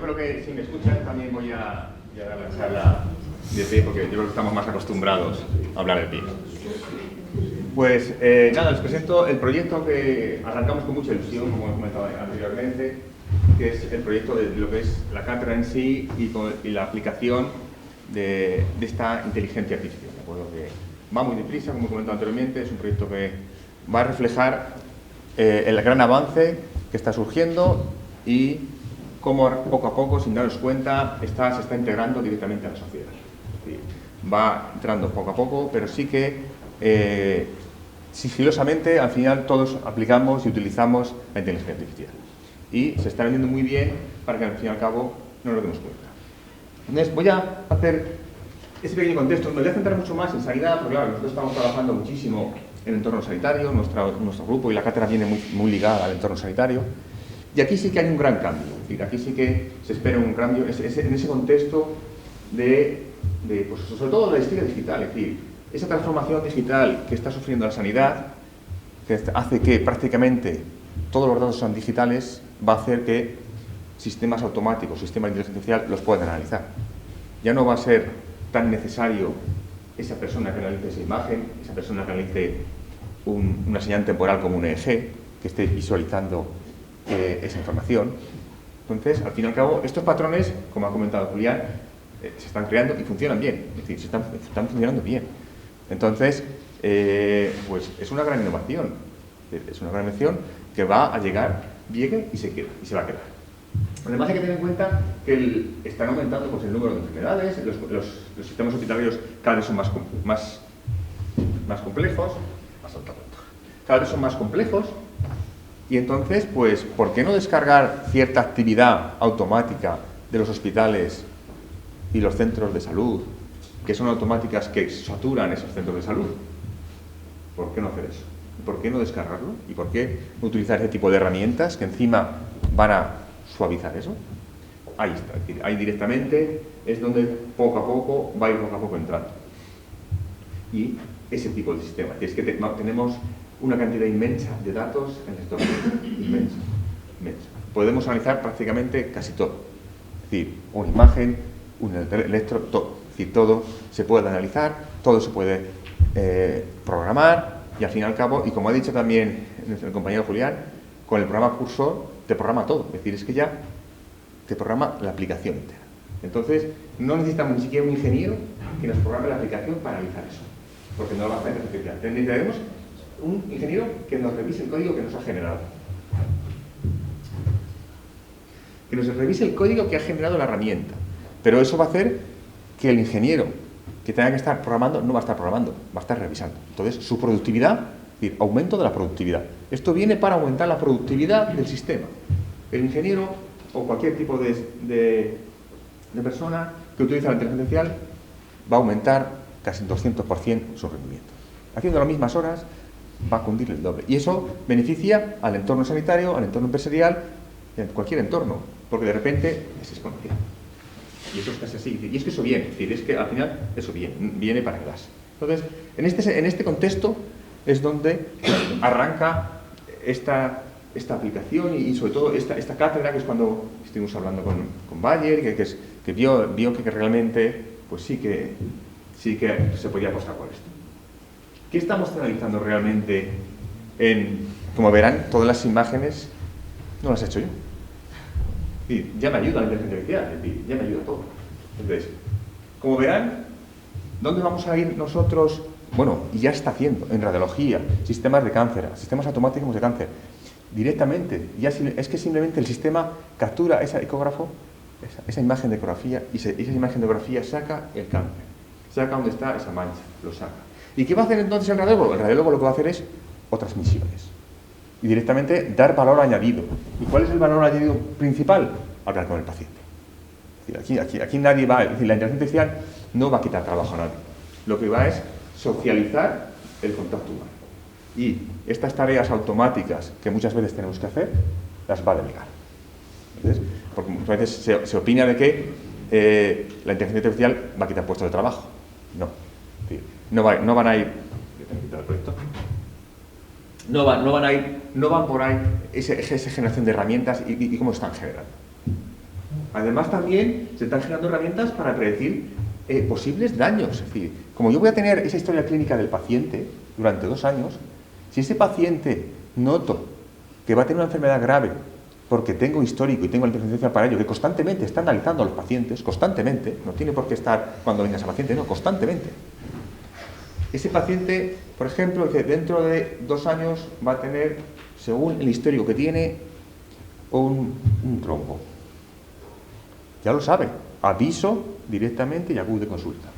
espero que si me escuchan también voy a dar la charla de pie, porque yo creo que estamos más acostumbrados a hablar de pie. Pues nada, les presento el proyecto que arrancamos con mucha ilusión, como he comentado anteriormente, que es el proyecto de lo que es la cátedra en sí y la aplicación de esta inteligencia artificial. ¿De acuerdo? Que va muy deprisa, como he comentado anteriormente, es un proyecto que va a reflejar el gran avance que está surgiendo y cómo poco a poco, sin daros cuenta, se está integrando directamente a la sociedad. Es decir, va entrando poco a poco, pero sí que sigilosamente al final todos aplicamos y utilizamos la inteligencia artificial. Y se está vendiendo muy bien para que al fin y al cabo no nos demos cuenta. Entonces voy a hacer ese pequeño contexto. Me voy a centrar mucho más en sanidad, porque claro, nosotros estamos trabajando muchísimo en el entorno sanitario, nuestro grupo y la cátedra viene muy ligada al entorno sanitario. Y aquí sí que hay un gran cambio, es decir, aquí sí que se espera un cambio en ese contexto pues, sobre todo de la historia digital, es decir, esa transformación digital que está sufriendo la sanidad, que hace que prácticamente todos los datos sean digitales, va a hacer que sistemas automáticos, sistemas de inteligencia artificial los puedan analizar. Ya no va a ser tan necesario esa persona que analice esa imagen, esa persona que analice una señal temporal como un EEG, que esté visualizando esa información. Entonces, al fin y al cabo, estos patrones, como ha comentado Julián, se están creando y funcionan bien, es decir, están funcionando bien. Entonces, pues es una gran innovación, que va a llegar, llegue y se queda, y se va a quedar. Además hay que tener en cuenta que están aumentando pues, el número de enfermedades, los sistemas hospitalarios cada vez son más complejos, cada vez son más complejos, y entonces, pues, ¿por qué no descargar cierta actividad automática de los hospitales y los centros de salud, que son automáticas que saturan esos centros de salud? ¿Por qué no hacer eso? ¿Por qué no descargarlo? ¿Y por qué no utilizar ese tipo de herramientas que encima van a suavizar eso? Ahí está, es decir, ahí directamente es donde poco a poco va a ir poco a poco entrando. Y ese tipo de sistema, es que tenemos una cantidad inmensa de datos en el sector, inmensa. Podemos analizar prácticamente casi todo, es decir, una imagen, un electro, todo. Es decir, todo se puede analizar, todo se puede programar y al fin y al cabo, y como ha dicho también el compañero Julián, con el programa Cursor te programa todo, es decir, es que ya te programa la aplicación entera. Entonces, no necesitamos ni siquiera un ingeniero que nos programe la aplicación para analizar eso, porque no lo va a hacer artificial. Necesitaremos un ingeniero que nos revise el código que nos ha generado. Que nos revise el código que ha generado la herramienta. Pero eso va a hacer que el ingeniero que tenga que estar programando no va a estar programando, va a estar revisando. Entonces, su productividad, es decir, aumento de la productividad. Esto viene para aumentar la productividad del sistema. El ingeniero o cualquier tipo de persona que utiliza la inteligencia artificial va a aumentar casi un 200% su rendimiento. Haciendo las mismas horas, va a cundir el doble. Y eso beneficia al entorno sanitario, al entorno empresarial, en cualquier entorno, porque de repente es exponencial. Y eso es casi así. Y es que eso viene, es decir, es que al final eso viene para quedarse. Entonces, en este contexto es donde arranca esta aplicación y sobre todo esta cátedra, que es cuando estuvimos hablando con Bayer, que vio que realmente pues sí que se podía apostar por esto. ¿Qué estamos analizando realmente? Como verán, todas las imágenes no las he hecho yo. Es decir, ya me ayuda la inteligencia artificial, es decir, ya me ayuda todo. Entonces, como verán, ¿dónde vamos a ir nosotros? Bueno, y ya está haciendo, en radiología, sistemas de cáncer, sistemas automáticos de cáncer. Directamente, ya es que simplemente el sistema captura ese ecógrafo, esa imagen de ecografía, y esa imagen de ecografía saca el cáncer, saca dónde está esa mancha, lo saca. ¿Y qué va a hacer entonces el radiólogo? El radiólogo lo que va a hacer es otras misiones. Y directamente dar valor añadido. ¿Y cuál es el valor añadido principal? Hablar con el paciente. Es decir, aquí nadie va, es decir, la inteligencia artificial no va a quitar trabajo a nadie. Lo que va es socializar el contacto humano. Y estas tareas automáticas que muchas veces tenemos que hacer, las va a delegar. Entonces, porque muchas veces se opina de que la inteligencia artificial va a quitar puestos de trabajo. No. Es decir, no van a ir. No van por ahí esa generación de herramientas y cómo están generando. Además, también se están generando herramientas para predecir posibles daños. Es decir, como yo voy a tener esa historia clínica del paciente durante 2 años, si ese paciente noto que va a tener una enfermedad grave porque tengo histórico y tengo la inteligencia para ello, que constantemente está analizando a los pacientes, constantemente, no tiene por qué estar cuando venga ese paciente, no, constantemente. Ese paciente, por ejemplo, que dentro de 2 años va a tener, según el histórico que tiene, un trombo. Ya lo sabe, aviso directamente y acude consulta.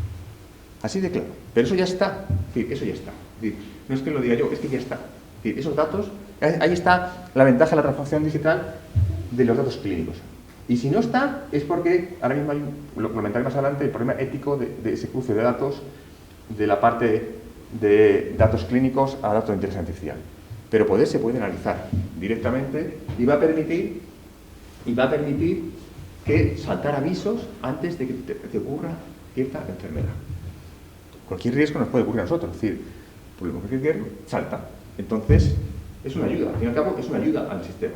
Así de claro. Pero eso ya está, es decir, eso ya está. Es decir, no es que lo diga yo, es que ya está. Es decir, esos datos, ahí está la ventaja de la transformación digital de los datos clínicos. Y si no está, es porque ahora mismo hay, lo comentaré más adelante, el problema ético de ese cruce de datos, de la parte de datos clínicos a datos de inteligencia artificial. Pero se puede analizar directamente y va a permitir que saltar avisos antes de que te ocurra cierta enfermedad. Cualquier riesgo nos puede ocurrir a nosotros, es decir, cualquier riesgo salta. Entonces, es una ayuda, al fin y al cabo, es una ayuda al sistema.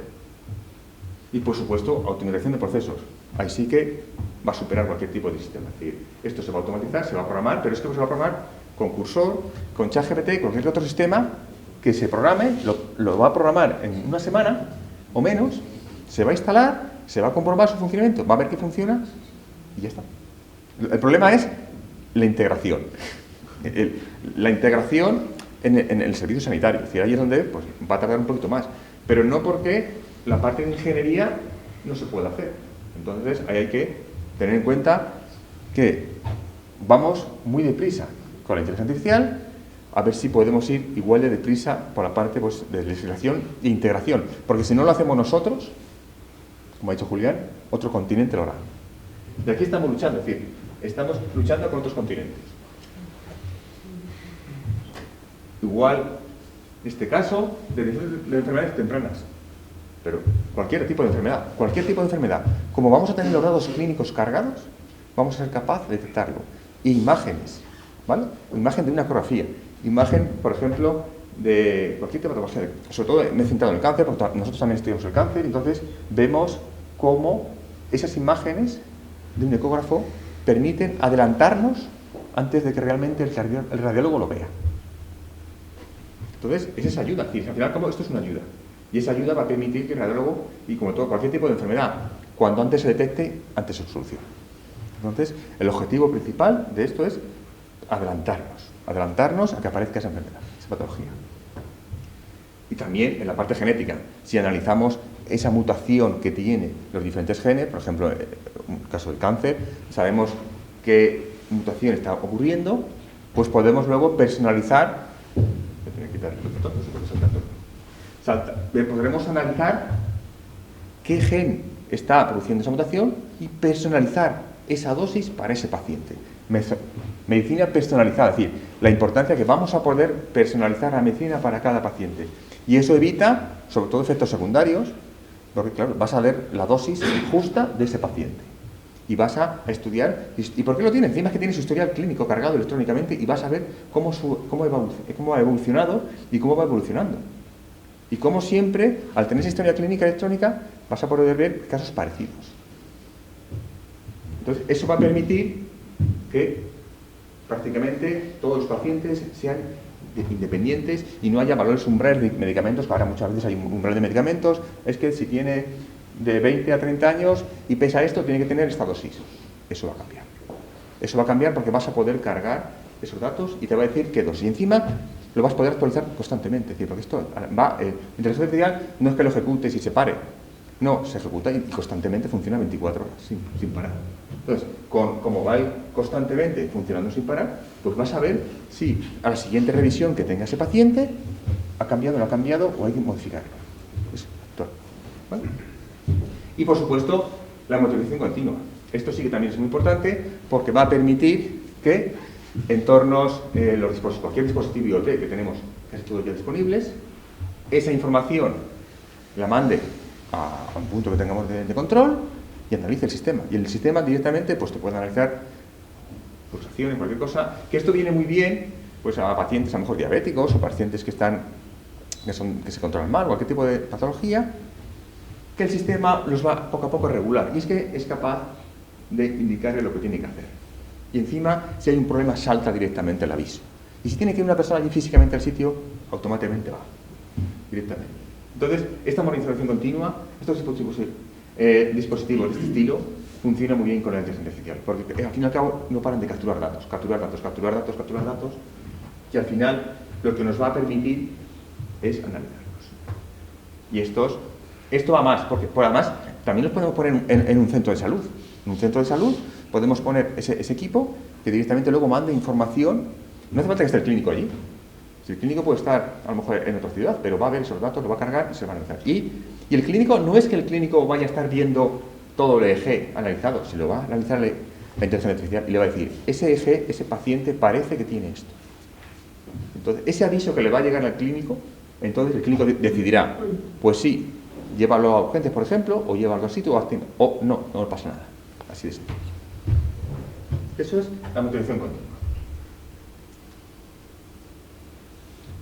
Y, por supuesto, automatización de procesos. Ahí sí que va a superar cualquier tipo de sistema. Es decir, esto se va a automatizar, se va a programar, pero esto se va a programar con Cursor, con ChatGPT, con cualquier otro sistema que se programe, lo va a programar en 1 semana o menos, se va a instalar, se va a comprobar su funcionamiento, va a ver que funciona y ya está. El problema es la integración. La integración en el servicio sanitario. Es decir, ahí es donde pues, va a tardar un poquito más. Pero no porque la parte de ingeniería no se pueda hacer. Entonces, ahí hay que tener en cuenta que vamos muy deprisa con la inteligencia artificial, a ver si podemos ir igual de deprisa por la parte pues, de legislación e integración. Porque si no lo hacemos nosotros, como ha dicho Julián, otro continente lo hará. De aquí estamos luchando, es decir, estamos luchando con otros continentes. Igual, en este caso, de enfermedades tempranas. Pero cualquier tipo de enfermedad, como vamos a tener los datos clínicos cargados, vamos a ser capaces de detectarlo. E imágenes, ¿vale? Imagen de una ecografía, imagen, por ejemplo, de cualquier tipo de patología. Sobre todo me he centrado en el cáncer, porque nosotros también estudiamos el cáncer, entonces vemos cómo esas imágenes de un ecógrafo permiten adelantarnos antes de que realmente el radiólogo lo vea. Entonces, es esa ayuda. Al final, como esto es una ayuda. Y esa ayuda va a permitir que el radiólogo, y como todo, cualquier tipo de enfermedad, cuando antes se detecte, antes se solucione. Entonces, el objetivo principal de esto es adelantarnos a que aparezca esa enfermedad, esa patología. Y también en la parte genética, si analizamos esa mutación que tienen los diferentes genes, por ejemplo, en el caso del cáncer, sabemos qué mutación está ocurriendo, pues podemos luego personalizar. Podremos analizar qué gen está produciendo esa mutación y personalizar esa dosis para ese paciente. Medicina personalizada, es decir, la importancia que vamos a poder personalizar la medicina para cada paciente. Y eso evita, sobre todo, efectos secundarios, porque, claro, vas a ver la dosis justa de ese paciente. Y vas a estudiar, ¿y por qué lo tiene? Encima es que tiene su historial clínico cargado electrónicamente y vas a ver cómo ha evolucionado y cómo va evolucionando. Y cómo siempre, al tener esa historia clínica electrónica, vas a poder ver casos parecidos. Entonces, eso va a permitir que prácticamente todos los pacientes sean independientes y no haya valores umbrales de medicamentos, que ahora muchas veces hay un umbral de medicamentos, es que si tiene de 20 a 30 años y pesa esto, tiene que tener esta dosis. Eso va a cambiar. Eso va a cambiar porque vas a poder cargar esos datos y te va a decir qué dosis. Y encima lo vas a poder actualizar constantemente. Es decir, porque esto va, inteligencia artificial no es que lo ejecutes y se pare. No, se ejecuta y constantemente funciona 24 horas, sin parar. Entonces, como va a ir constantemente funcionando sin parar, pues vas a ver si a la siguiente revisión que tenga ese paciente ha cambiado o no ha cambiado o hay que modificarlo. Es todo. ¿Vale? Y, por supuesto, la monitorización continua. Esto sí que también es muy importante porque va a permitir que entornos, cualquier dispositivo IoT que tenemos casi todos ya disponibles, esa información la mande a un punto que tengamos de control y analice el sistema. Y el sistema directamente pues, te puede analizar pulsaciones, cualquier cosa, que esto viene muy bien pues, a pacientes a lo mejor diabéticos o pacientes que se controlan mal, cualquier tipo de patología, que el sistema los va poco a poco a regular, y es que es capaz de indicarle lo que tiene que hacer. Y encima, si hay un problema, salta directamente el aviso. Y si tiene que ir una persona allí físicamente al sitio, automáticamente va, directamente. Entonces, esta monitorización continua, estos dispositivos de este estilo, funcionan muy bien con la inteligencia artificial, porque al fin y al cabo no paran de capturar datos, que al final lo que nos va a permitir es analizarlos. Y esto va más, porque además también los podemos poner en un centro de salud. En un centro de salud podemos poner ese equipo que directamente luego mande información. No hace falta que esté el clínico allí. Si el clínico puede estar a lo mejor en otra ciudad, pero va a ver esos datos, lo va a cargar y se va a analizar. Y el clínico, no es que el clínico vaya a estar viendo todo el EEG analizado, se lo va a analizar la inteligencia artificial y le va a decir, ese EEG, ese paciente parece que tiene esto. Entonces, ese aviso que le va a llegar al clínico, entonces el clínico decidirá, pues sí, llévalo a urgencias, por ejemplo, o llévalo al sitio, o no pasa nada. Así de sencillo. Eso es la monitorización continua.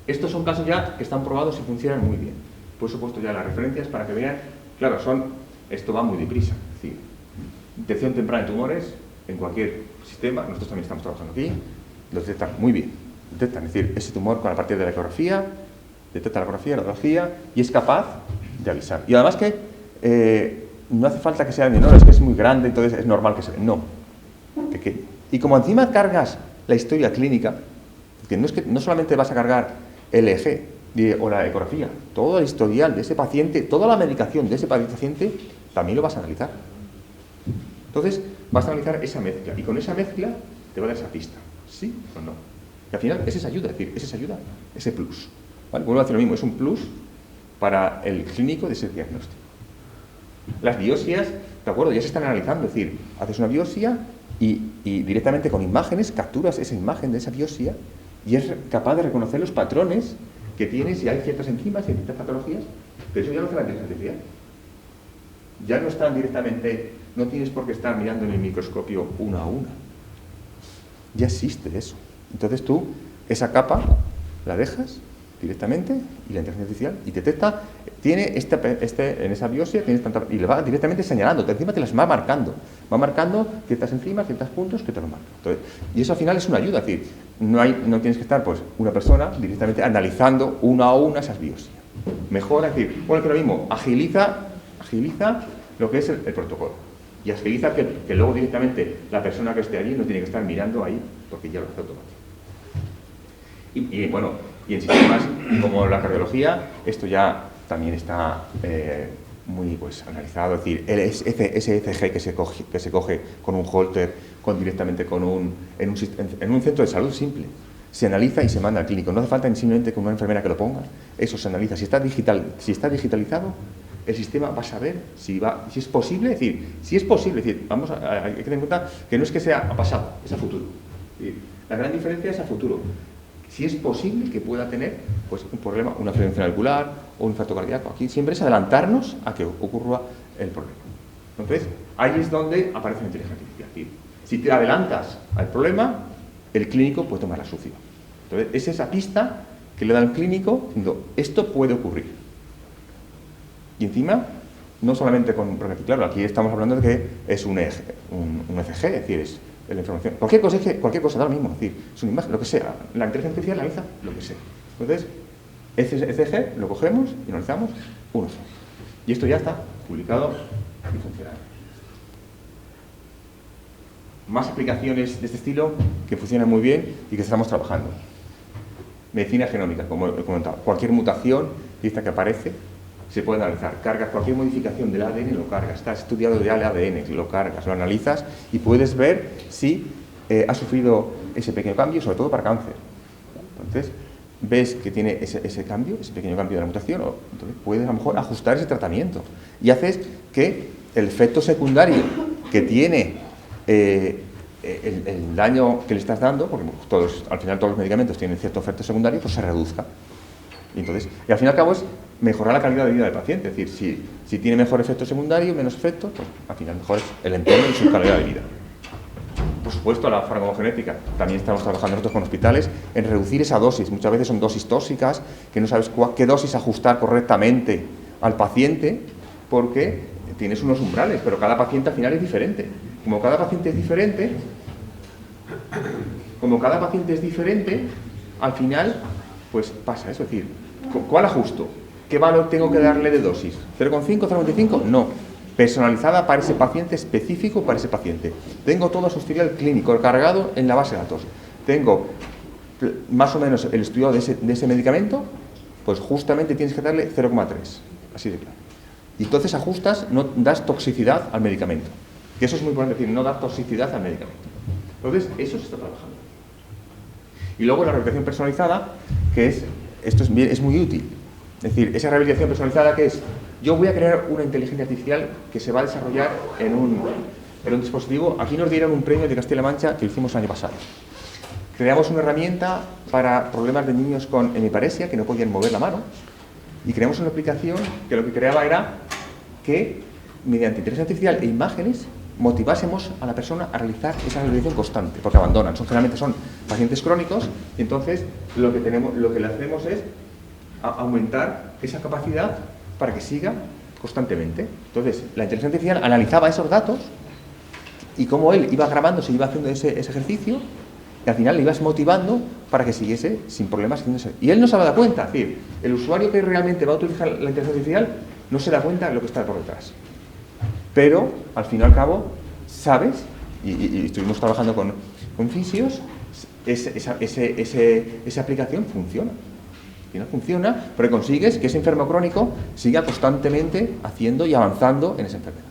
Estos son casos ya que están probados y funcionan muy bien. Por supuesto, ya las referencias para que vean, claro, esto va muy deprisa. Es decir, detección temprana de tumores en cualquier sistema, nosotros también estamos trabajando aquí, lo detectan muy bien. Detectan, es decir, ese tumor a partir de la ecografía, detecta la ecografía, la radiología y es capaz de avisar. Y además que no hace falta que sea menor, es que es muy grande, entonces es normal que sea. No, pequeño. Y como encima cargas la historia clínica, que no solamente vas a cargar el EEG o la ecografía, todo el historial de ese paciente, toda la medicación de ese paciente, también lo vas a analizar. Entonces, vas a analizar esa mezcla, y con esa mezcla te va a dar esa pista, ¿sí o no? Y al final, es esa ayuda, es decir, es esa ayuda, ese plus. ¿Vale? Vuelvo a decir lo mismo, es un plus para el clínico de ese diagnóstico. Las biopsias, de acuerdo, ya se están analizando, es decir, haces una biopsia y directamente con imágenes capturas esa imagen de esa biopsia y es capaz de reconocer los patrones que tienes si hay ciertas enzimas y ciertas patologías, pero eso ya lo hace la inteligencia artificial. Ya no están directamente, no tienes por qué estar mirando en el microscopio una a una. Ya existe eso. Entonces tú, esa capa, la dejas directamente y la inteligencia artificial y detecta, tiene en esa biopsia, y le va directamente señalando, encima te las va marcando ciertas enzimas, ciertos puntos que te lo marcan. Entonces, y eso al final es una ayuda, es decir, no tienes que estar pues una persona directamente analizando una a una esas biopsias. Mejora, es decir, bueno, que lo mismo, agiliza lo que es el protocolo y agiliza que luego directamente la persona que esté allí no tiene que estar mirando ahí porque ya lo hace automático. Y bueno, y en sistemas como la cardiología, esto ya también está muy pues, analizado, es decir, ese ECG que se coge con un holter, directamente en un centro de salud simple, se analiza y se manda al clínico. No hace falta simplemente con una enfermera que lo ponga, eso se analiza. Si está digitalizado, el sistema va a saber si es posible, es decir, hay que tener en cuenta que no es que sea a pasado, es a futuro. Es decir, la gran diferencia es a futuro. Si es posible que pueda tener pues, un problema, una fibrilación auricular o un infarto cardíaco. Aquí siempre es adelantarnos a que ocurra el problema. Entonces, ahí es donde aparece la inteligencia artificial. Es decir, si te adelantas al problema, el clínico puede tomar la solución. Entonces, es esa pista que le da al clínico diciendo, esto puede ocurrir. Y encima, no solamente porque claro, aquí estamos hablando de que es un ECG, es decir, es la información. Cualquier cosa da lo mismo, es decir, es una imagen, lo que sea. La inteligencia artificial analiza lo que sea. Entonces, ese ECG lo cogemos y analizamos un ECG. Y esto ya está publicado y funcionando. Más aplicaciones de este estilo que funcionan muy bien y que estamos trabajando. Medicina genómica, como he comentado. Cualquier mutación que aparece se puede analizar. Cargas cualquier modificación del ADN, lo cargas. Está estudiado ya el ADN, lo cargas, lo analizas y puedes ver si ha sufrido ese pequeño cambio, sobre todo para cáncer. Entonces, ves que tiene ese cambio, ese pequeño cambio de la mutación, entonces puedes a lo mejor ajustar ese tratamiento. Y haces que el efecto secundario que tiene el daño que le estás dando, porque al final todos los medicamentos tienen cierto efecto secundario, pues se reduzca. Y al fin y al cabo es mejorar la calidad de vida del paciente, es decir, si tiene mejor efecto secundario, menos efecto, pues al final mejor es el entorno y su calidad de vida. Por supuesto, la farmacogenética, también estamos trabajando nosotros con hospitales en reducir esa dosis, muchas veces son dosis tóxicas, que no sabes qué dosis ajustar correctamente al paciente porque tienes unos umbrales, pero cada paciente al final es diferente. Como cada paciente es diferente, al final, pues pasa eso. Es decir, ¿cuál ajusto? ¿Qué valor tengo que darle de dosis? ¿0,5, 0,25? No. Personalizada para ese paciente, específico para ese paciente. Tengo todo su historial clínico cargado en la base de datos. Tengo más o menos el estudio de ese medicamento, pues justamente tienes que darle 0,3. Así de claro. Y entonces ajustas, no das toxicidad al medicamento. Que eso es muy importante, decir, no dar toxicidad al medicamento. Entonces, eso se está trabajando. Y luego la rehabilitación personalizada, que esto es muy útil. Es decir, esa rehabilitación personalizada que es, yo voy a crear una inteligencia artificial que se va a desarrollar en un dispositivo. Aquí nos dieron un premio de Castilla-La Mancha que lo hicimos el año pasado. Creamos una herramienta para problemas de niños con hemiparesia que no podían mover la mano, y creamos una aplicación que lo que creaba era que mediante inteligencia artificial e imágenes motivásemos a la persona a realizar esa rehabilitación constante, porque abandonan. Generalmente son pacientes crónicos, y entonces lo que le hacemos es aumentar esa capacidad para que siga constantemente. Entonces, la inteligencia artificial analizaba esos datos y cómo él iba grabándose, iba haciendo ese ejercicio, y al final le ibas motivando para que siguiese sin problemas. Y él no se da cuenta. Es decir, el usuario que realmente va a utilizar la inteligencia artificial no se da cuenta de lo que está por detrás. Pero, al fin y al cabo, sabes, y estuvimos trabajando con fisios, esa aplicación funciona. Al final funciona, pero consigues que ese enfermo crónico siga constantemente haciendo y avanzando en esa enfermedad.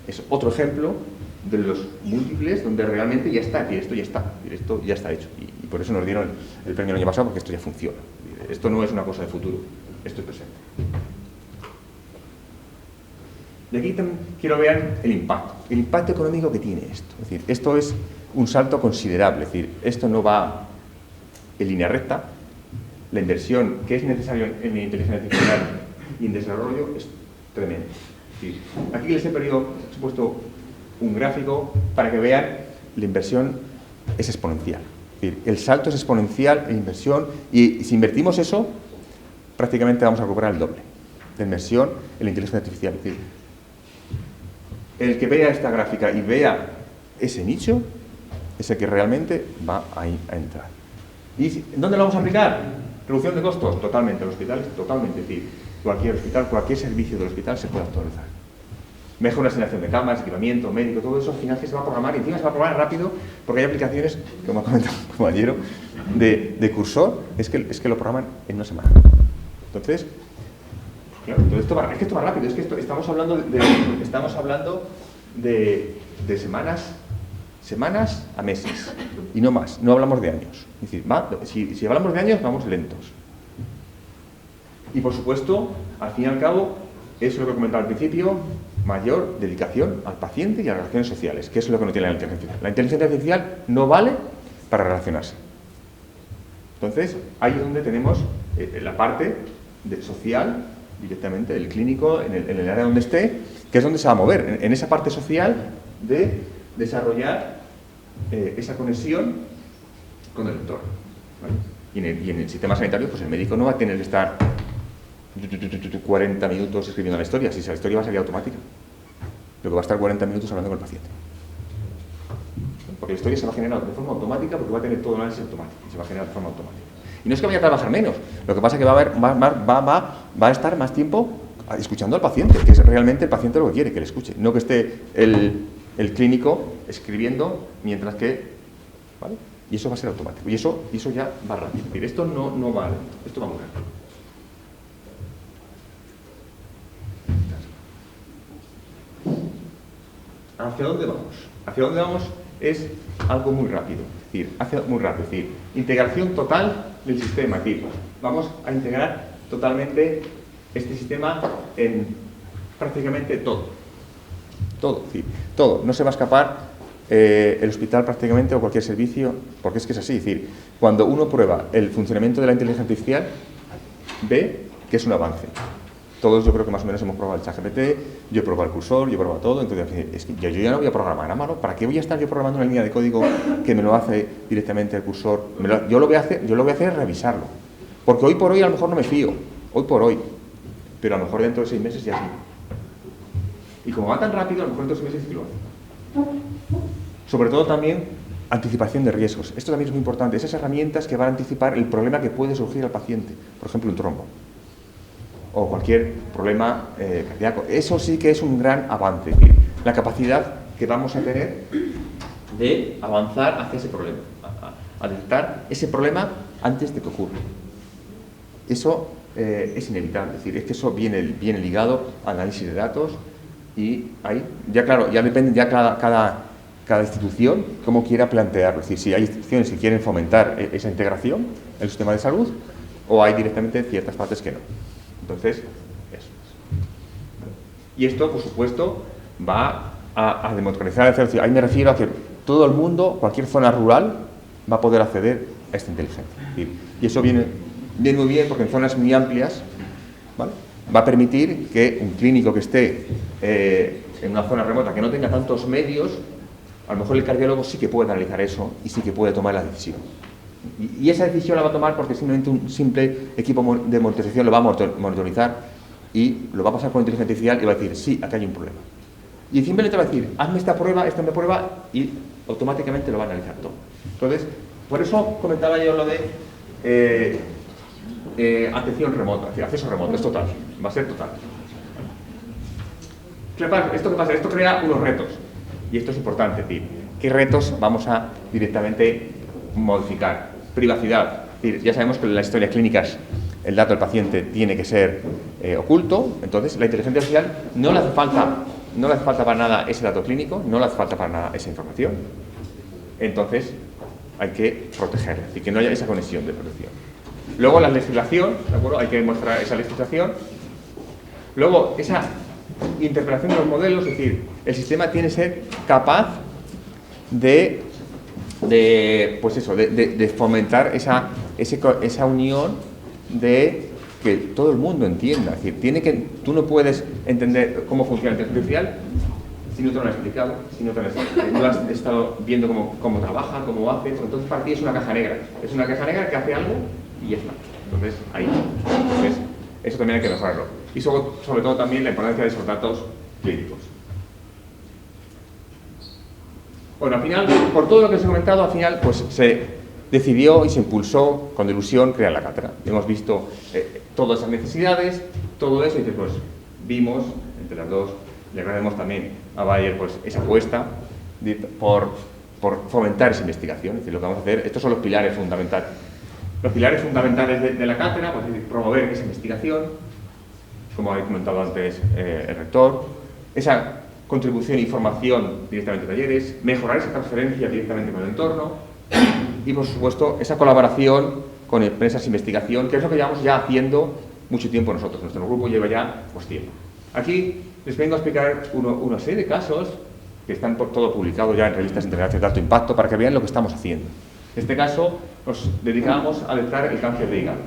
Es otro ejemplo de los múltiples donde realmente ya está, esto ya está hecho. Y por eso nos dieron el premio el año pasado, porque esto ya funciona. Esto no es una cosa de futuro, esto es presente. Y aquí quiero ver el impacto económico que tiene esto. Es decir, esto es un salto considerable. Es decir, esto no va en línea recta. La inversión que es necesaria en la inteligencia artificial y en desarrollo es tremenda. Es decir, aquí les he puesto un gráfico para que vean la inversión es exponencial. Es decir, el salto es exponencial en inversión, y si invertimos eso, prácticamente vamos a recuperar el doble de inversión en la inteligencia artificial. Es decir, el que vea esta gráfica y vea ese nicho es el que realmente va a entrar. ¿Y dónde lo vamos a aplicar? Reducción de costos, totalmente. En los hospitales, totalmente. Es decir, cualquier hospital, cualquier servicio del hospital se puede actualizar. Mejor asignación de camas, equipamiento, médico, todo eso al final se va a programar, y encima se va a programar rápido, porque hay aplicaciones, como ha comentado un compañero, de cursor, es que lo programan en una semana. Entonces, claro, todo esto es que esto va rápido, es que estamos hablando de semanas a meses, y no más, no hablamos de años. Es decir, si hablamos de años, vamos lentos. Y por supuesto, al fin y al cabo, eso es lo que comentaba al principio, mayor dedicación al paciente y a las relaciones sociales, que es lo que no tiene la inteligencia artificial. La inteligencia artificial no vale para relacionarse. Entonces, ahí es donde tenemos la parte social, directamente, del clínico, en el área donde esté, que es donde se va a mover, en esa parte social de desarrollar esa conexión con el entorno. ¿Vale? Y en el sistema sanitario, pues el médico no va a tener que estar 40 minutos escribiendo la historia, si la historia va a salir automática. Lo que va a estar 40 minutos hablando con el paciente. Porque la historia se va a generar de forma automática, porque va a tener todo el análisis automático, y se va a generar de forma automática. Y no es que vaya a trabajar menos, lo que pasa es que va a estar más tiempo escuchando al paciente, que es realmente el paciente lo que quiere, que le escuche, no que esté el clínico escribiendo mientras que... ¿vale? Y eso va a ser automático, y eso ya va rápido. Es decir, esto no va lento, esto va muy rápido. ¿Hacia dónde vamos? Hacia dónde vamos es algo muy rápido. Es decir, integración total del sistema. Es decir, vamos a integrar totalmente este sistema en prácticamente todo. Todo, es decir, todo. No se va a escapar el hospital prácticamente, o cualquier servicio, porque es que es así. Es decir, cuando uno prueba el funcionamiento de la inteligencia artificial, ve que es un avance. Todos yo creo que más o menos hemos probado el ChatGPT, yo he probado el cursor, yo he probado todo, entonces es que yo ya no voy a programar a mano. ¿Para qué voy a estar yo programando una línea de código que me lo hace directamente el cursor? Yo lo voy a hacer es revisarlo. Porque hoy por hoy a lo mejor no me fío, hoy por hoy, pero a lo mejor dentro de 6 meses ya sí. Y como va tan rápido, a lo mejor en 2 meses sí lo hace. Sobre todo también anticipación de riesgos. Esto también es muy importante. Esas herramientas que van a anticipar el problema que puede surgir al paciente. Por ejemplo, un trombo. O cualquier problema cardíaco. Eso sí que es un gran avance. Es decir, la capacidad que vamos a tener de avanzar hacia ese problema. A detectar ese problema antes de que ocurra. Eso es inevitable. Es decir, es que eso viene ligado al análisis de datos y ahí, ya claro, ya depende ya cada institución cómo quiera plantearlo. Es decir, si hay instituciones que quieren fomentar esa integración en el sistema de salud o hay directamente ciertas partes que no. Entonces, eso es. Y esto, por supuesto, va a democratizar. Es decir, ahí me refiero a que todo el mundo, cualquier zona rural, va a poder acceder a esta inteligencia. Es decir, y eso viene muy bien porque en zonas muy amplias, ¿vale?, va a permitir que un clínico que esté en una zona remota que no tenga tantos medios, a lo mejor el cardiólogo sí que puede analizar eso y sí que puede tomar la decisión. Y esa decisión la va a tomar porque simplemente un simple equipo de monitorización lo va a monitorizar y lo va a pasar con inteligencia artificial y va a decir, sí, aquí hay un problema. Y simplemente va a decir, hazme esta prueba y automáticamente lo va a analizar todo. Entonces, por eso comentaba yo lo de atención remota, es decir, acceso remoto, es total, va a ser total. ¿Esto qué pasa? Esto crea unos retos, y esto es importante, es decir, ¿qué retos vamos a directamente modificar? Privacidad, es decir, ya sabemos que en las historias clínicas el dato del paciente tiene que ser oculto, entonces la inteligencia artificial no le hace falta para nada ese dato clínico, no le hace falta para nada esa información, entonces hay que protegerla, es decir, que no haya esa conexión de protección. Luego la legislación, ¿de acuerdo? Hay que mostrar esa legislación. Luego esa interpretación de los modelos, es decir, el sistema tiene que ser capaz de fomentar esa unión de que todo el mundo entienda. Es decir, tú no puedes entender cómo funciona la inteligencia artificial si no te lo han explicado, si no has estado viendo cómo trabaja, cómo hace. Entonces para ti es una caja negra. Es una caja negra que hace algo y ya está. Entonces, ahí. Entonces, eso también hay que mejorarlo. Y sobre todo también la importancia de esos datos clínicos. Bueno, al final, por todo lo que os he comentado, al final pues se decidió y se impulsó con ilusión crear la cátedra. Hemos visto todas esas necesidades, todo eso, y después vimos, entre las dos, le agradecemos también a Bayer pues, esa apuesta por fomentar esa investigación. Es decir, lo que vamos a hacer, estos son los pilares fundamentales. Los pilares fundamentales de la cátedra, pues, es promover esa investigación, como ha comentado antes el rector, esa contribución y formación directamente en talleres, mejorar esa transferencia directamente con el entorno y, por supuesto, esa colaboración con empresas de investigación, que es lo que llevamos ya haciendo mucho tiempo nosotros. Nuestro grupo lleva ya pues, tiempo. Aquí les vengo a explicar una serie de casos que están todo publicado ya en revistas internacionales de alto impacto para que vean lo que estamos haciendo. En este caso, nos dedicamos a detectar el cáncer de hígado.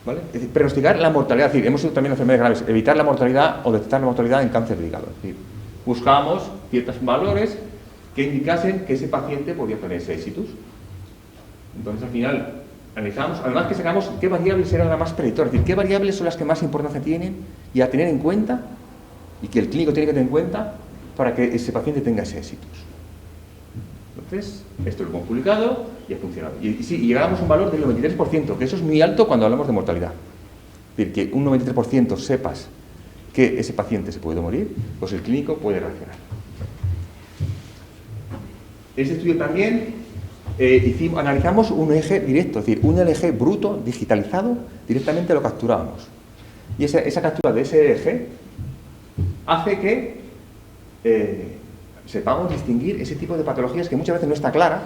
¿Vale? Es decir, pronosticar la mortalidad. Es decir, hemos hecho también enfermedades graves, evitar la mortalidad o detectar la mortalidad en cáncer de hígado. Es decir, buscábamos ciertos valores que indicasen que ese paciente podía tener ese éxitus. Entonces, al final, analizamos, además que sacamos qué variables eran las más predictoras, es decir, qué variables son las que más importancia tienen y a tener en cuenta, y que el clínico tiene que tener en cuenta para que ese paciente tenga ese éxitus. Entonces, esto lo hemos publicado y ha funcionado. Y llegábamos a un valor del 93%, que eso es muy alto cuando hablamos de mortalidad. Es decir, que un 93% sepas que ese paciente se puede morir, pues el clínico puede reaccionar. En este estudio también analizamos un eje directo, es decir, un LG bruto digitalizado, directamente lo capturábamos. Y esa captura de ese eje hace que sepamos distinguir ese tipo de patologías que muchas veces no está clara,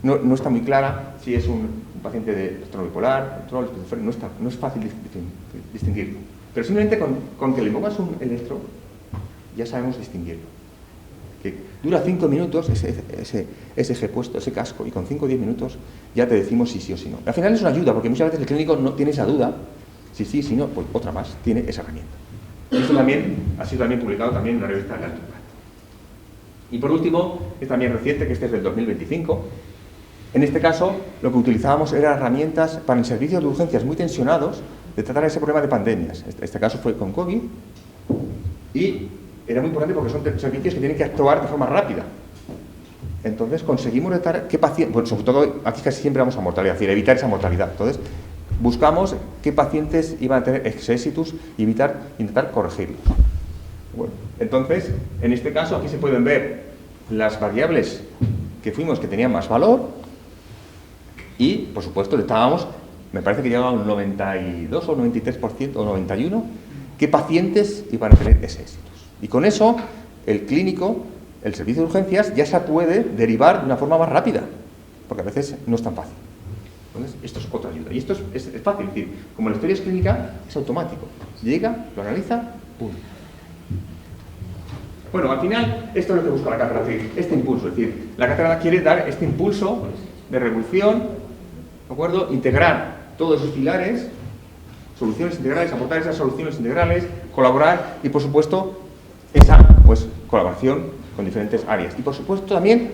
no está muy clara si es un paciente de trastorno bipolar, control, no es fácil distinguirlo. Pero simplemente con que le pongas un electro ya sabemos distinguirlo. Que dura 5 minutos ese eje puesto, ese casco, y con 5 o 10 minutos ya te decimos si sí o si no. Al final es una ayuda, porque muchas veces el clínico no tiene esa duda, si sí, si no, pues otra más, tiene esa herramienta. Y esto también ha sido publicado también en la revista de alto impacto. Y por último, es también reciente, que este es del 2025. En este caso, lo que utilizábamos eran herramientas para en servicios de urgencias muy tensionados de tratar ese problema de pandemias. Este caso fue con COVID y era muy importante porque son servicios que tienen que actuar de forma rápida. Entonces conseguimos detectar qué pacientes, bueno, sobre todo aquí casi siempre vamos a mortalidad, es decir, evitar esa mortalidad. Entonces buscamos qué pacientes iban a tener exitus y intentar corregirlos. Bueno, entonces, en este caso aquí se pueden ver las variables que tenían más valor y, por supuesto, detectábamos, me parece que llegaba a un 92 o 93% o 91%, qué pacientes iban a tener exitus. Y con eso, el clínico, el servicio de urgencias, ya se puede derivar de una forma más rápida, porque a veces no es tan fácil. Entonces, esto es otra ayuda. Y esto es fácil, es decir, como la historia es clínica, es automático. Llega, lo analiza, ¡pum! Bueno, al final, esto es lo que busca la cátedra, es decir, este impulso. Es decir, la cátedra quiere dar este impulso de revolución, ¿de acuerdo? Integrar todos esos pilares, soluciones integrales, aportar esas soluciones integrales, colaborar y, por supuesto, esa colaboración con diferentes áreas. Y, por supuesto, también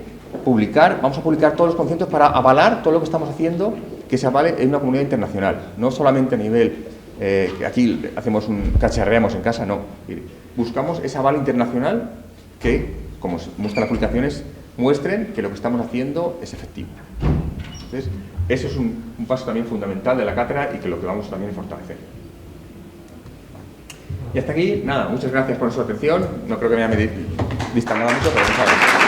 vamos a publicar todos los conceptos para avalar todo lo que estamos haciendo, que se avale en una comunidad internacional, no solamente a nivel, que aquí cacharreamos en casa, no. Buscamos ese aval internacional que, como muestran las publicaciones, muestren que lo que estamos haciendo es efectivo. Entonces, eso es un paso también fundamental de la cátedra y que lo que vamos también a fortalecer. Y hasta aquí, nada, muchas gracias por su atención. No creo que me haya distangado mucho, pero muchas gracias.